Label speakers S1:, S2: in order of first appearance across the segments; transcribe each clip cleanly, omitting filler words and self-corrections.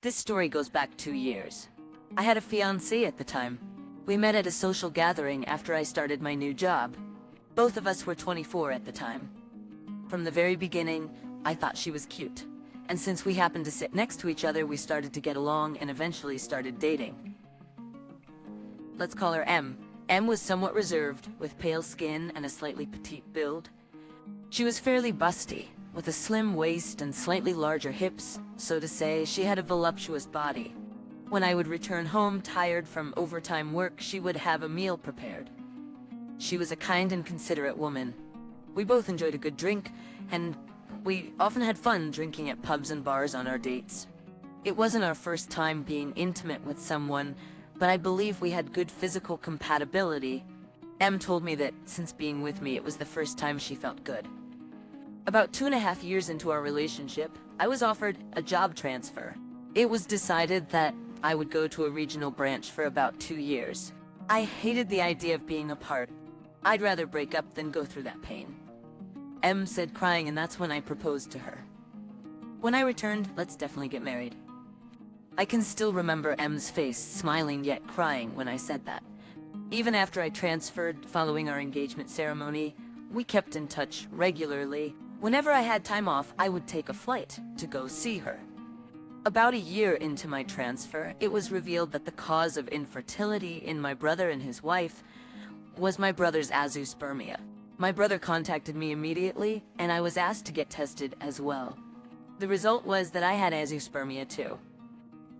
S1: This story goes back 2 years. I had a fiancé at the time. We met at a social gathering after I started my new job. Both of us were 24 at the time. From the very beginning, I thought she was cute. And since we happened to sit next to each other, we started to get along and eventually started dating. Let's call her M. M was somewhat reserved, with pale skin and a slightly petite build. She was fairly busty, with a slim waist and slightly larger hips, so to say. She had a voluptuous body. When I would return home tired from overtime work, she would have a meal prepared. She was a kind and considerate woman. We both enjoyed a good drink, and we often had fun drinking at pubs and bars on our dates. It wasn't our first time being intimate with someone, but I believe we had good physical compatibility. Em told me that since being with me, it was the first time she felt good. About 2.5 years into our relationship, I was offered a job transfer. It was decided that I would go to a regional branch for about 2 years. I hated the idea of being apart. I'd rather break up than go through that pain. Em said, crying, and that's when I proposed to her. When I returned, let's definitely get married. I can still remember Em's face, smiling yet crying when I said that. Even after I transferred, following our engagement ceremony, we kept in touch regularly. Whenever I had time off, I would take a flight to go see her. About a year into my transfer, it was revealed that the cause of infertility in my brother and his wife was my brother's azoospermia. My brother contacted me immediately, and I was asked to get tested as well. The result was that I had azoospermia too.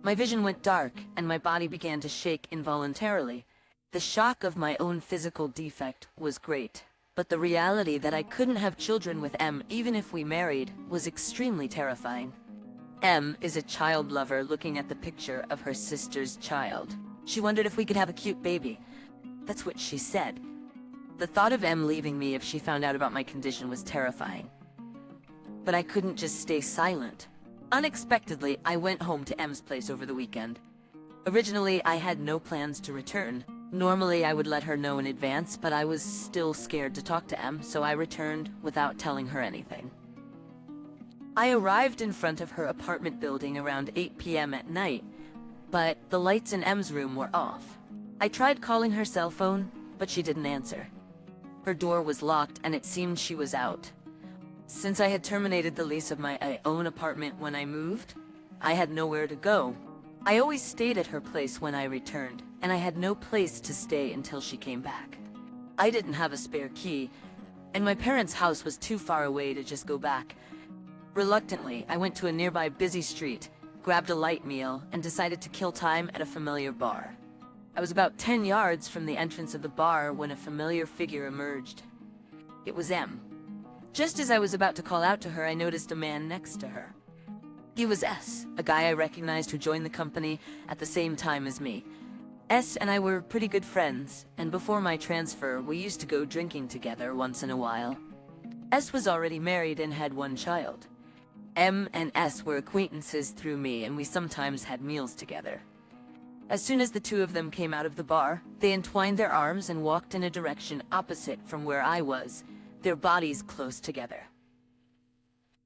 S1: My vision went dark, and my body began to shake involuntarily. The shock of my own physical defect was great, but the reality that I couldn't have children with M, even if we married, was extremely terrifying. M is a child lover looking at the picture of her sister's child. She wondered if we could have a cute baby. That's what she said. The thought of M leaving me if she found out about my condition was terrifying. But I couldn't just stay silent. Unexpectedly, I went home to M's place over the weekend. Originally, I had no plans to return. Normally, I would let her know in advance, but I was still scared to talk to M, so I returned without telling her anything. I arrived in front of her apartment building around 8 p.m. at night, but the lights in M's room were off. I tried calling her cell phone, but she didn't answer. Her door was locked, and it seemed she was out. Since I had terminated the lease of my own apartment when I moved, I had nowhere to go. I always stayed at her place when I returned, and I had no place to stay until she came back. I didn't have a spare key, and my parents' house was too far away to just go back. Reluctantly, I went to a nearby busy street, grabbed a light meal, and decided to kill time at a familiar bar. I was about 10 yards from the entrance of the bar when a familiar figure emerged. It was M. Just as I was about to call out to her, I noticed a man next to her. He was S, a guy I recognized who joined the company at the same time as me. S and I were pretty good friends, and before my transfer, we used to go drinking together once in a while. S was already married and had one child. M and S were acquaintances through me, and we sometimes had meals together. As soon as the two of them came out of the bar, they entwined their arms and walked in a direction opposite from where I was, their bodies close together.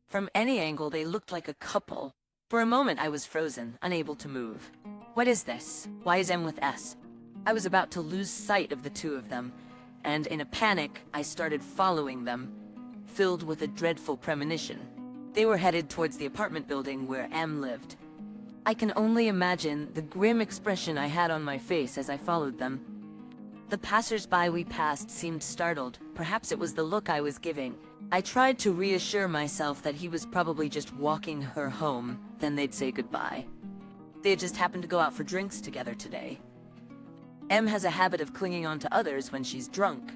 S1: From any angle, they looked like a couple. For a moment, I was frozen, unable to move. What is this? Why is M with S? I was about to lose sight of the two of them, and in a panic, I started following them, filled with a dreadful premonition. They were headed towards the apartment building where M lived. I can only imagine the grim expression I had on my face as I followed them. The passers-by we passed seemed startled. Perhaps it was the look I was giving. I tried to reassure myself that he was probably just walking her home, then they'd say goodbye. They had just happened to go out for drinks together today. M has a habit of clinging on to others when she's drunk.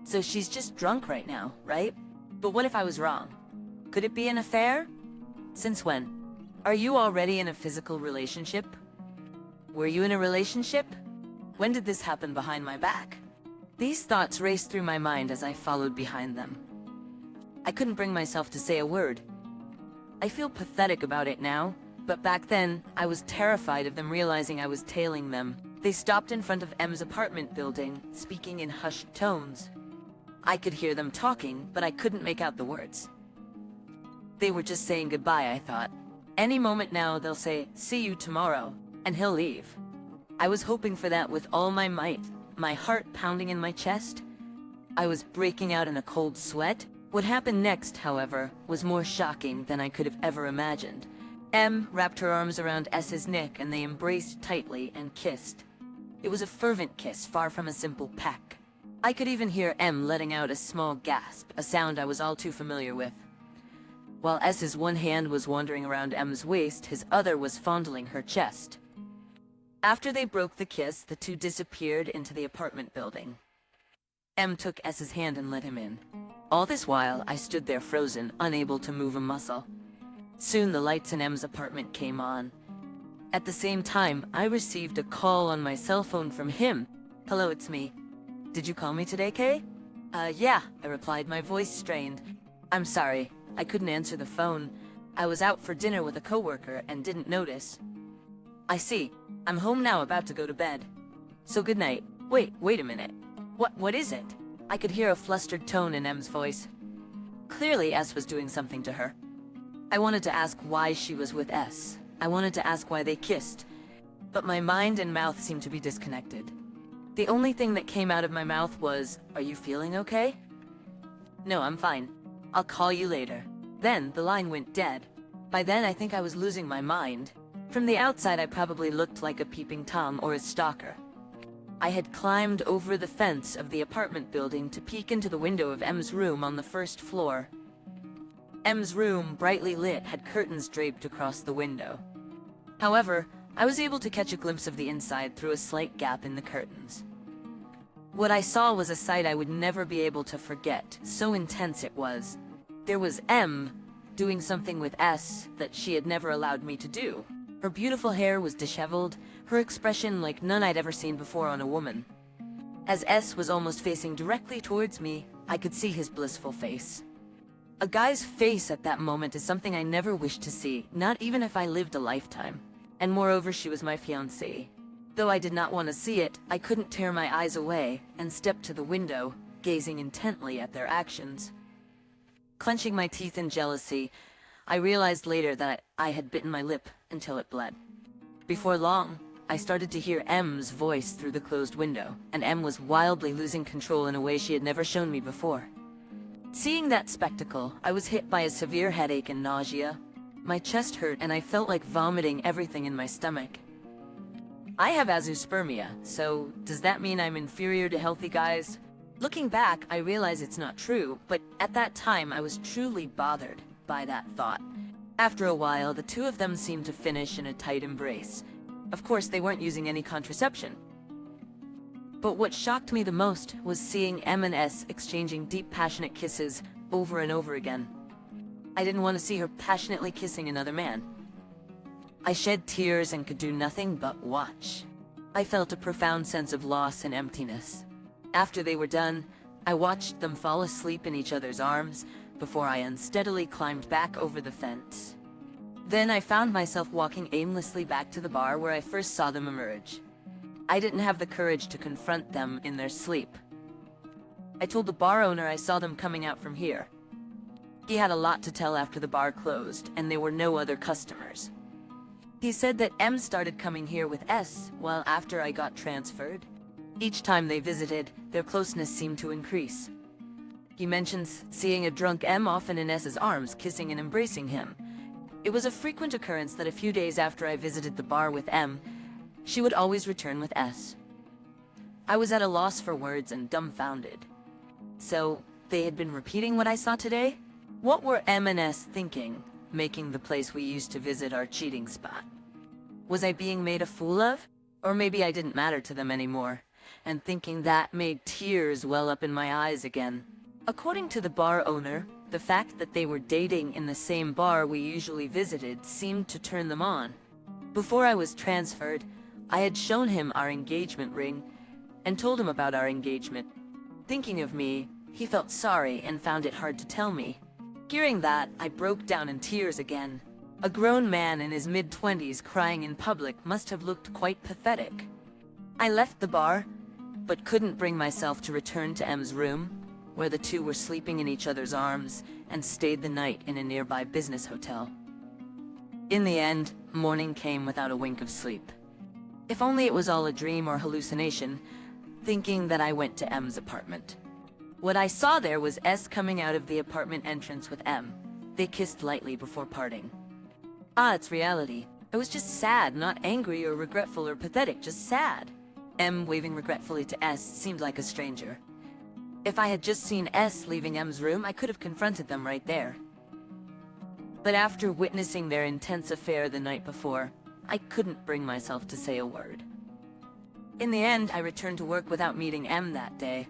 S1: So she's just drunk right now, right? But what if I was wrong? Could it be an affair? Since when? Are you already in a physical relationship? Were you in a relationship? When did this happen behind my back? These thoughts raced through my mind as I followed behind them. I couldn't bring myself to say a word. I feel pathetic about it now, but back then, I was terrified of them realizing I was tailing them. They stopped in front of M's apartment building, speaking in hushed tones. I could hear them talking, but I couldn't make out the words. They were just saying goodbye, I thought. Any moment now they'll say, "See you tomorrow," and he'll leave. I was hoping for that with all my might, my heart pounding in my chest. I was breaking out in a cold sweat. What happened next, however, was more shocking than I could have ever imagined. M wrapped her arms around S's neck and they embraced tightly and kissed. It was a fervent kiss, far from a simple peck. I could even hear M letting out a small gasp, a sound I was all too familiar with. While S's one hand was wandering around M's waist, his other was fondling her chest. After they broke the kiss, the two disappeared into the apartment building. M took S's hand and let him in. All this while, I stood there frozen, unable to move a muscle. Soon the lights in M's apartment came on. At the same time, I received a call on my cell phone from him. "Hello, it's me. Did you call me today, Kay?" Yeah, I replied, my voice strained. "I'm sorry, I couldn't answer the phone. I was out for dinner with a coworker and didn't notice." "I see. I'm home now, about to go to bed. So good night." Wait a minute. What is it?" I could hear a flustered tone in M's voice. Clearly S was doing something to her. I wanted to ask why she was with S. I wanted to ask why they kissed. But my mind and mouth seemed to be disconnected. The only thing that came out of my mouth was, "Are you feeling okay?" "No, I'm fine. I'll call you later." Then the line went dead. By then I think I was losing my mind. From the outside I probably looked like a peeping Tom or a stalker. I had climbed over the fence of the apartment building to peek into the window of M's room on the first floor. M's room, brightly lit, had curtains draped across the window. However, I was able to catch a glimpse of the inside through a slight gap in the curtains. What I saw was a sight I would never be able to forget, so intense it was. There was M doing something with S that she had never allowed me to do. Her beautiful hair was disheveled, her expression like none I'd ever seen before on a woman. As S was almost facing directly towards me, I could see his blissful face. A guy's face at that moment is something I never wished to see, not even if I lived a lifetime. And moreover, she was my fiancée. Though I did not want to see it, I couldn't tear my eyes away and stepped to the window, gazing intently at their actions. Clenching my teeth in jealousy, I realized later that I had bitten my lip until it bled. Before long, I started to hear M's voice through the closed window, and M was wildly losing control in a way she had never shown me before. Seeing that spectacle, I was hit by a severe headache and nausea. My chest hurt and I felt like vomiting everything in my stomach. I have azoospermia, so does that mean I'm inferior to healthy guys? Looking back, I realize it's not true, but at that time I was truly bothered by that thought. After a while, the two of them seemed to finish in a tight embrace. Of course, they weren't using any contraception. But what shocked me the most was seeing M and S exchanging deep, passionate kisses over and over again. I didn't want to see her passionately kissing another man. I shed tears and could do nothing but watch. I felt a profound sense of loss and emptiness. After they were done, I watched them fall asleep in each other's arms before I unsteadily climbed back over the fence. Then I found myself walking aimlessly back to the bar where I first saw them emerge. I didn't have the courage to confront them in their sleep. I told the bar owner I saw them coming out from here. He had a lot to tell after the bar closed, and there were no other customers. He said that M started coming here with S, while after I got transferred. Each time they visited, their closeness seemed to increase. He mentions seeing a drunk M often in S's arms, kissing and embracing him. It was a frequent occurrence that a few days after I visited the bar with M, she would always return with S. I was at a loss for words and dumbfounded. So, they had been repeating what I saw today? What were M and S thinking, making the place we used to visit our cheating spot? Was I being made a fool of? Or maybe I didn't matter to them anymore, and thinking that made tears well up in my eyes again. According to the bar owner, the fact that they were dating in the same bar we usually visited seemed to turn them on. Before I was transferred, I had shown him our engagement ring and told him about our engagement. Thinking of me, he felt sorry and found it hard to tell me. Hearing that, I broke down in tears again. A grown man in his mid-20s crying in public must have looked quite pathetic. I left the bar, but couldn't bring myself to return to M's room, where the two were sleeping in each other's arms, and stayed the night in a nearby business hotel. In the end, morning came without a wink of sleep. If only it was all a dream or hallucination, thinking that I went to M's apartment. What I saw there was S coming out of the apartment entrance with M. They kissed lightly before parting. It's reality. I was just sad, not angry or regretful or pathetic, just sad. M waving regretfully to S seemed like a stranger. If I had just seen S leaving M's room, I could have confronted them right there. But after witnessing their intense affair the night before, I couldn't bring myself to say a word. In the end, I returned to work without meeting M that day.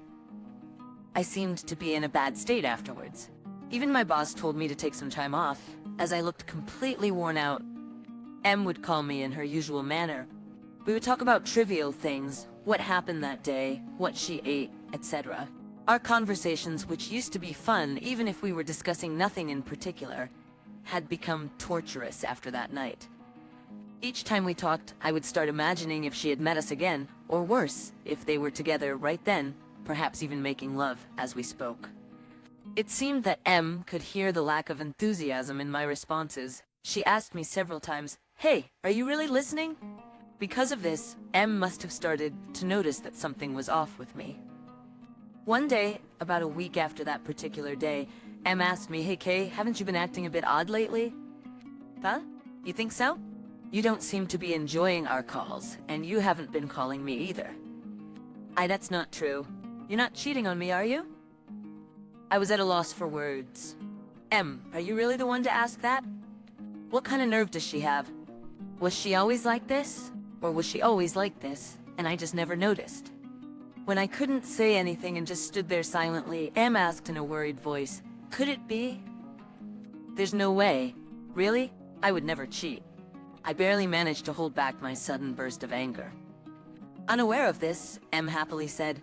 S1: I seemed to be in a bad state afterwards. Even my boss told me to take some time off, as I looked completely worn out. M would call me in her usual manner. We would talk about trivial things, what happened that day, what she ate, etc. Our conversations, which used to be fun even if we were discussing nothing in particular, had become torturous after that night. Each time we talked, I would start imagining if she had met us again, or worse, if they were together right then, perhaps even making love as we spoke. It seemed that M could hear the lack of enthusiasm in my responses. She asked me several times, "Hey, are you really listening?" Because of this, M must have started to notice that something was off with me. One day, about a week after that particular day, M asked me, "Hey Kay, haven't you been acting a bit odd lately?" Huh? You think so? You don't seem to be enjoying our calls, and you haven't been calling me either. That's not true. You're not cheating on me, are you? I was at a loss for words. M, are you really the one to ask that? What kind of nerve does she have? Was she always like this? Or was she always like this, and I just never noticed? When I couldn't say anything and just stood there silently, M asked in a worried voice, "Could it be?" There's no way. Really? I would never cheat. I barely managed to hold back my sudden burst of anger. Unaware of this, M happily said,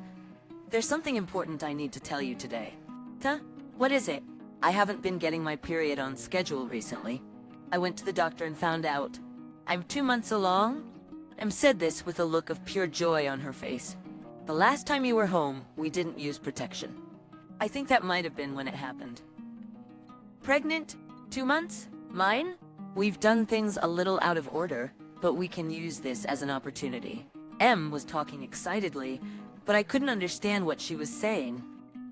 S1: "There's something important I need to tell you today." Huh? What is it? I haven't been getting my period on schedule recently. I went to the doctor and found out. I'm 2 months along. M said this with a look of pure joy on her face. The last time you were home, we didn't use protection. I think that might have been when it happened. Pregnant? 2 months? Mine? We've done things a little out of order, but we can use this as an opportunity. M was talking excitedly, but I couldn't understand what she was saying.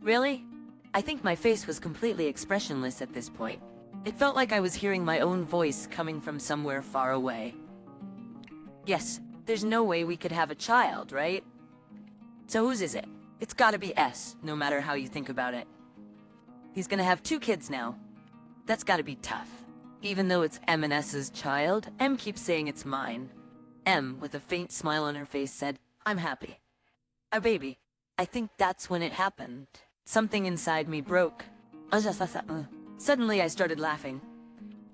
S1: Really? I think my face was completely expressionless at this point. It felt like I was hearing my own voice coming from somewhere far away. Yes, there's no way we could have a child, right? So whose is it? It's gotta be S, no matter how you think about it. He's gonna have 2 kids now. That's gotta be tough. Even though it's M and S's child, M keeps saying it's mine. M, with a faint smile on her face, said, "I'm happy. Our baby." I think that's when it happened. Something inside me broke. Suddenly I started laughing.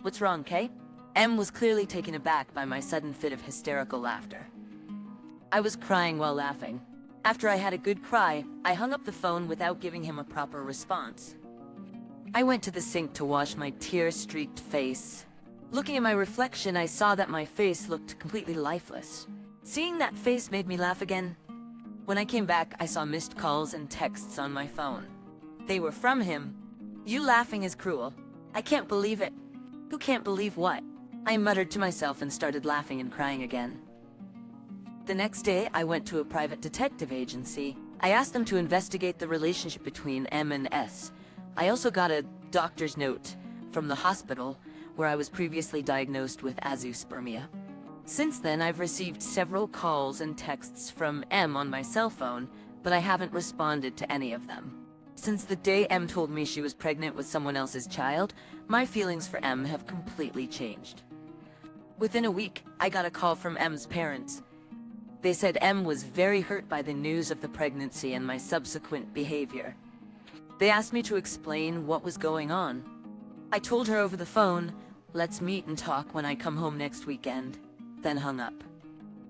S1: What's wrong, Kay? M was clearly taken aback by my sudden fit of hysterical laughter. I was crying while laughing. After I had a good cry, I hung up the phone without giving him a proper response. I went to the sink to wash my tear-streaked face. Looking at my reflection, I saw that my face looked completely lifeless. Seeing that face made me laugh again. When I came back, I saw missed calls and texts on my phone. They were from him. "You laughing is cruel. I can't believe it." Who can't believe what? I muttered to myself and started laughing and crying again. The next day, I went to a private detective agency. I asked them to investigate the relationship between M and S. I also got a doctor's note from the hospital where I was previously diagnosed with azoospermia. Since then, I've received several calls and texts from M on my cell phone, but I haven't responded to any of them. Since the day M told me she was pregnant with someone else's child, my feelings for M have completely changed. Within a week, I got a call from M's parents. They said M was very hurt by the news of the pregnancy and my subsequent behavior. They asked me to explain what was going on. I told her over the phone, "Let's meet and talk when I come home next weekend," then hung up.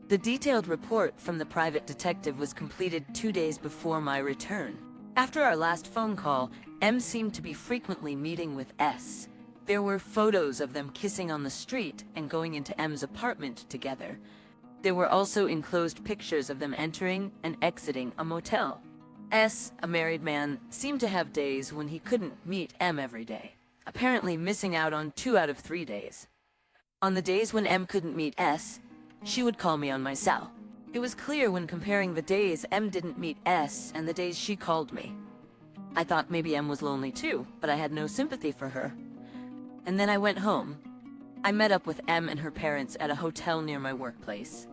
S1: The detailed report from the private detective was completed 2 days before my return. After our last phone call, M seemed to be frequently meeting with S. There were photos of them kissing on the street and going into M's apartment together. There were also enclosed pictures of them entering and exiting a motel. S, a married man, seemed to have days when he couldn't meet M every day, apparently missing out on 2 out of 3 days. On the days when M couldn't meet S, she would call me on my cell. It was clear when comparing the days M didn't meet S and the days she called me. I thought maybe M was lonely too, but I had no sympathy for her. And then I went home. I met up with M and her parents at a hotel near my workplace.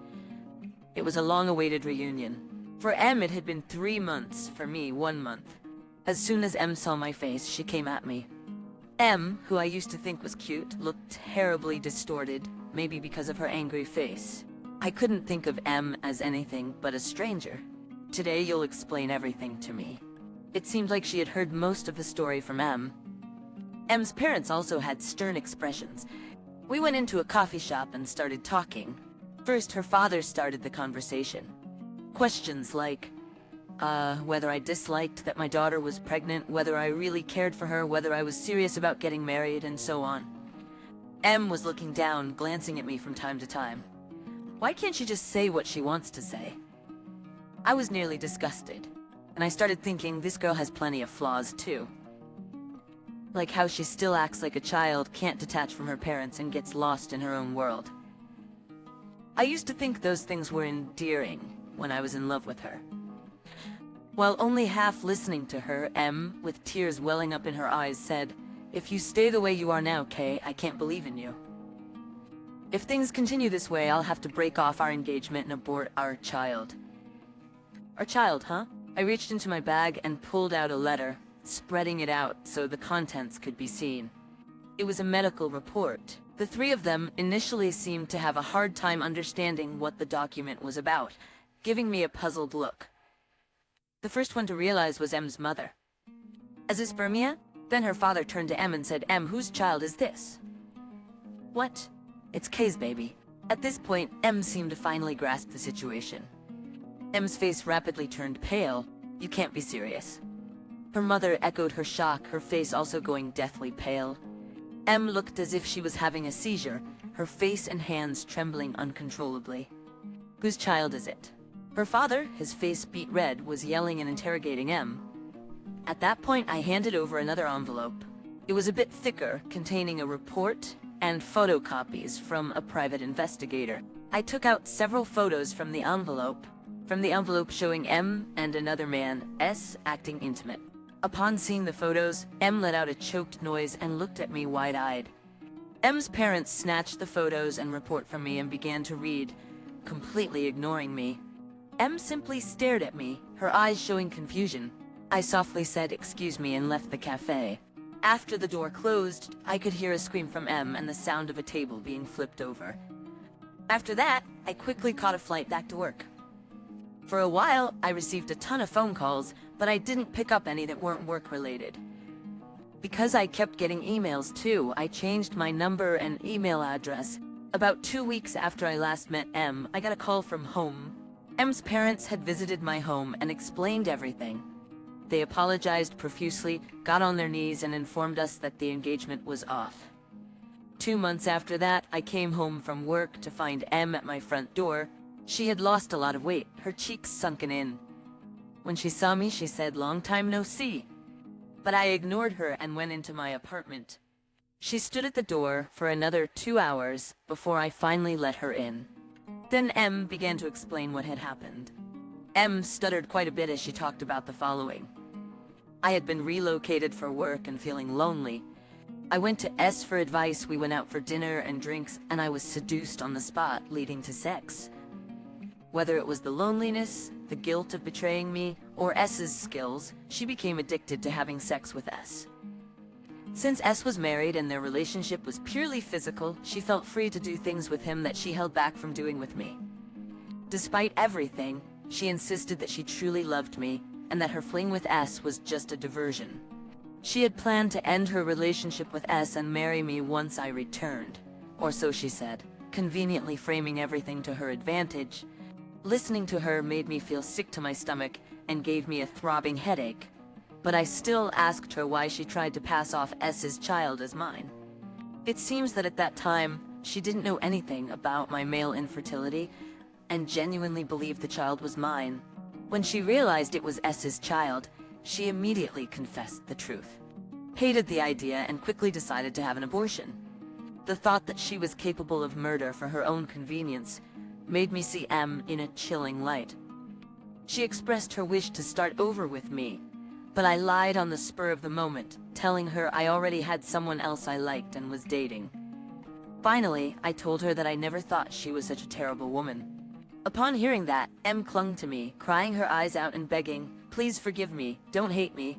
S1: It was a long-awaited reunion. For M, it had been 3 months, for me, 1 month. As soon as M saw my face, she came at me. M, who I used to think was cute, looked terribly distorted, maybe because of her angry face. I couldn't think of M as anything but a stranger. Today you'll explain everything to me. It seemed like she had heard most of the story from M. M's parents also had stern expressions. We went into a coffee shop and started talking. First, her father started the conversation. Questions like, whether I disliked that my daughter was pregnant, whether I really cared for her, whether I was serious about getting married, and so on. M was looking down, glancing at me from time to time. Why can't she just say what she wants to say? I was nearly disgusted, and I started thinking this girl has plenty of flaws too. Like how she still acts like a child, can't detach from her parents, and gets lost in her own world. I used to think those things were endearing when I was in love with her. While only half listening to her, M, with tears welling up in her eyes, said, "If you stay the way you are now, Kay, I can't believe in you. If things continue this way, I'll have to break off our engagement and abort our child." Our child, huh? I reached into my bag and pulled out a letter, spreading it out so the contents could be seen. It was a medical report. The three of them initially seemed to have a hard time understanding what the document was about, giving me a puzzled look. The first one to realize was M's mother. "Azispermia?" Then her father turned to M and said, "M, whose child is this?" "What?" "It's Kay's baby." At this point, M seemed to finally grasp the situation. M's face rapidly turned pale. "You can't be serious." Her mother echoed her shock, her face also going deathly pale. M looked as if she was having a seizure, her face and hands trembling uncontrollably. "Whose child is it?" Her father, his face beet red, was yelling and interrogating M. At that point, I handed over another envelope. It was a bit thicker, containing a report and photocopies from a private investigator. I took out several photos from the envelope showing M and another man, S, acting intimate. Upon seeing the photos, M let out a choked noise and looked at me wide-eyed. M's parents snatched the photos and report from me and began to read, completely ignoring me. M simply stared at me, her eyes showing confusion. I softly said, "Excuse me," and left the cafe. After the door closed, I could hear a scream from M and the sound of a table being flipped over. After that, I quickly caught a flight back to work. For a while, I received a ton of phone calls, but I didn't pick up any that weren't work-related. Because I kept getting emails too, I changed my number and email address. About 2 weeks after I last met M, I got a call from home. M's parents had visited my home and explained everything. They apologized profusely, got on their knees, and informed us that the engagement was off. 2 months after that, I came home from work to find M at my front door. She had lost a lot of weight, her cheeks sunken in. When she saw me, she said, "Long time no see." But I ignored her and went into my apartment. She stood at the door for another 2 hours before I finally let her in. Then M began to explain what had happened. M stuttered quite a bit as she talked about the following. I had been relocated for work and feeling lonely. I went to S for advice, we went out for dinner and drinks, and I was seduced on the spot, leading to sex. Whether it was the loneliness, the guilt of betraying me, or S's skills, she became addicted to having sex with S. Since S was married and their relationship was purely physical, she felt free to do things with him that she held back from doing with me. Despite everything, she insisted that she truly loved me, and that her fling with S was just a diversion. She had planned to end her relationship with S and marry me once I returned, or so she said, conveniently framing everything to her advantage. Listening to her made me feel sick to my stomach and gave me a throbbing headache, but I still asked her why she tried to pass off S's child as mine. It seems that at that time, she didn't know anything about my male infertility and genuinely believed the child was mine. When she realized it was S's child, she immediately confessed the truth, hated the idea, and quickly decided to have an abortion. The thought that she was capable of murder for her own convenience made me see M in a chilling light. She expressed her wish to start over with me, but I lied on the spur of the moment, telling her I already had someone else I liked and was dating. Finally, I told her that I never thought she was such a terrible woman. Upon hearing that, M clung to me, crying her eyes out and begging, "Please forgive me, don't hate me."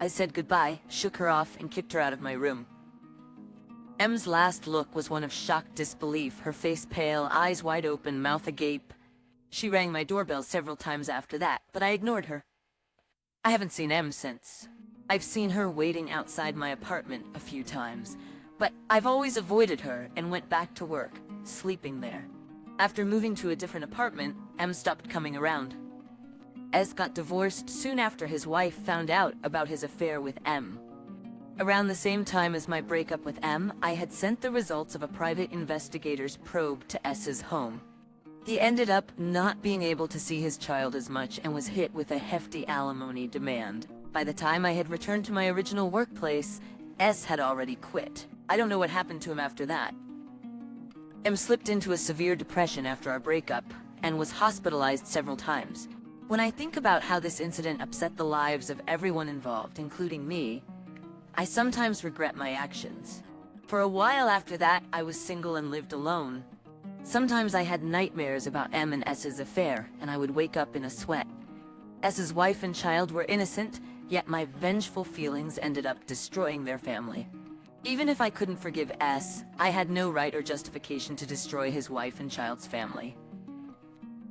S1: I said goodbye, shook her off, and kicked her out of my room. M's last look was one of shocked disbelief, her face pale, eyes wide open, mouth agape. She rang my doorbell several times after that, but I ignored her. I haven't seen M since. I've seen her waiting outside my apartment a few times, but I've always avoided her and went back to work, sleeping there. After moving to a different apartment, M stopped coming around. S got divorced soon after his wife found out about his affair with M. Around the same time as my breakup with M, I had sent the results of a private investigator's probe to S's home. He ended up not being able to see his child as much and was hit with a hefty alimony demand. By the time I had returned to my original workplace, S had already quit. I don't know what happened to him after that. M slipped into a severe depression after our breakup and was hospitalized several times. When I think about how this incident upset the lives of everyone involved, including me, I sometimes regret my actions. For a while after that, I was single and lived alone. Sometimes I had nightmares about M and S's affair, and I would wake up in a sweat. S's wife and child were innocent, yet my vengeful feelings ended up destroying their family. Even if I couldn't forgive S, I had no right or justification to destroy his wife and child's family.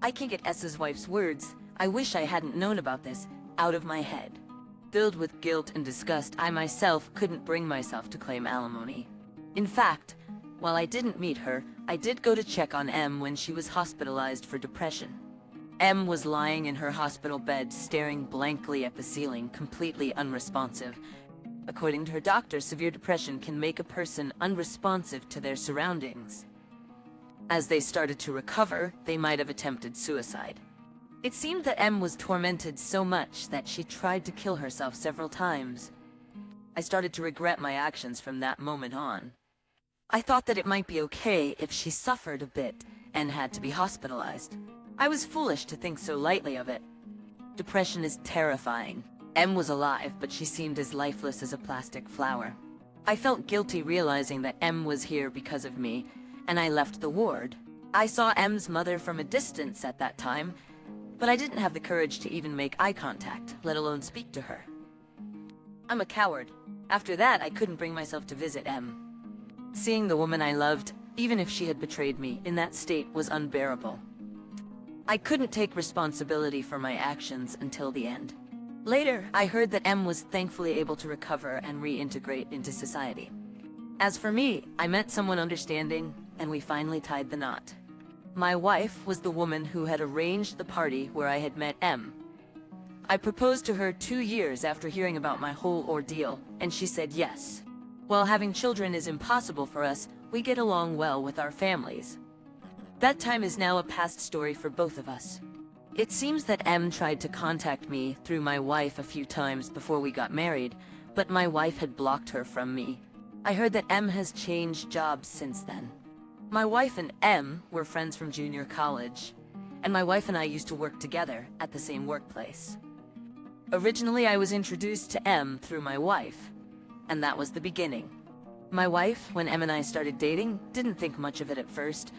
S1: I can't get S's wife's words, "I wish I hadn't known about this," out of my head. Filled with guilt and disgust, I myself couldn't bring myself to claim alimony. In fact, while I didn't meet her, I did go to check on M when she was hospitalized for depression. M was lying in her hospital bed, staring blankly at the ceiling, completely unresponsive. According to her doctor, severe depression can make a person unresponsive to their surroundings. As they started to recover, they might have attempted suicide. It seemed that M was tormented so much that she tried to kill herself several times. I started to regret my actions from that moment on. I thought that it might be okay if she suffered a bit and had to be hospitalized. I was foolish to think so lightly of it. Depression is terrifying. M was alive, but she seemed as lifeless as a plastic flower. I felt guilty realizing that M was here because of me, and I left the ward. I saw M's mother from a distance at that time, but I didn't have the courage to even make eye contact, let alone speak to her. I'm a coward. After that, I couldn't bring myself to visit M. Seeing the woman I loved, even if she had betrayed me, in that state was unbearable. I couldn't take responsibility for my actions until the end. Later, I heard that M was thankfully able to recover and reintegrate into society. As for me, I met someone understanding, and we finally tied the knot. My wife was the woman who had arranged the party where I had met M. I proposed to her 2 years after hearing about my whole ordeal, and she said yes. While having children is impossible for us, we get along well with our families. That time is now a past story for both of us. It seems that M tried to contact me through my wife a few times before we got married, but my wife had blocked her from me. I heard that M has changed jobs since then. My wife and M were friends from junior college, and my wife and I used to work together at the same workplace. Originally, I was introduced to M through my wife, and that was the beginning. My wife, when M and I started dating, didn't think much of it at first.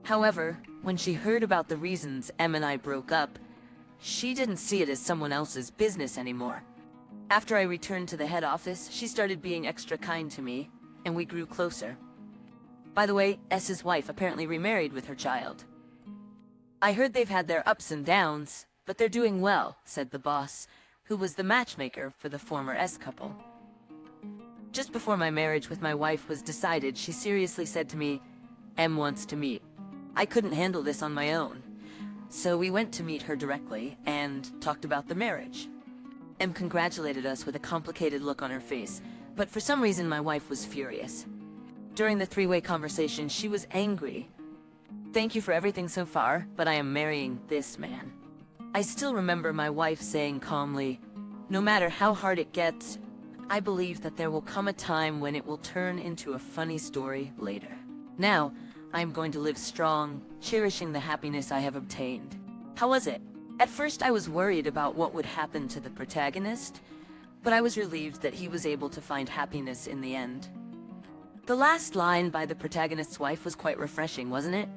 S1: However, when she heard about the reasons M and I broke up, she didn't see it as someone else's business anymore. After I returned to the head office, she started being extra kind to me, and we grew closer. By the way, S's wife apparently remarried with her child. I heard they've had their ups and downs, but they're doing well, said the boss, who was the matchmaker for the former S couple. Just before my marriage with my wife was decided, she seriously said to me, "M wants to meet." I couldn't handle this on my own, so we went to meet her directly and talked about the marriage. M congratulated us with a complicated look on her face, but for some reason my wife was furious. During the three-way conversation, she was angry. "Thank you for everything so far, but I am marrying this man." I still remember my wife saying calmly, "No matter how hard it gets, I believe that there will come a time when it will turn into a funny story later. Now, I am going to live strong, cherishing the happiness I have obtained. How was it? At first I was worried about what would happen to the protagonist, but I was relieved that he was able to find happiness in the end. The last line by the protagonist's wife was quite refreshing, wasn't it?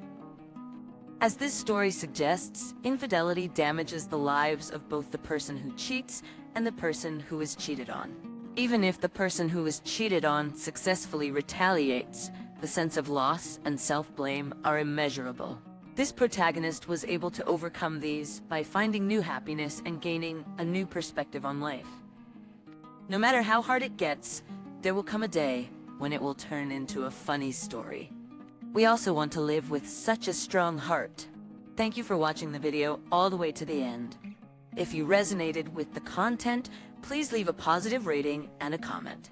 S1: As this story suggests, infidelity damages the lives of both the person who cheats and the person who is cheated on. Even if the person who is cheated on successfully retaliates, the sense of loss and self-blame are immeasurable. This protagonist was able to overcome these by finding new happiness and gaining a new perspective on life. No matter how hard it gets, there will come a day when it will turn into a funny story. We also want to live with such a strong heart. Thank you for watching the video all the way to the end. If you resonated with the content, please leave a positive rating and a comment.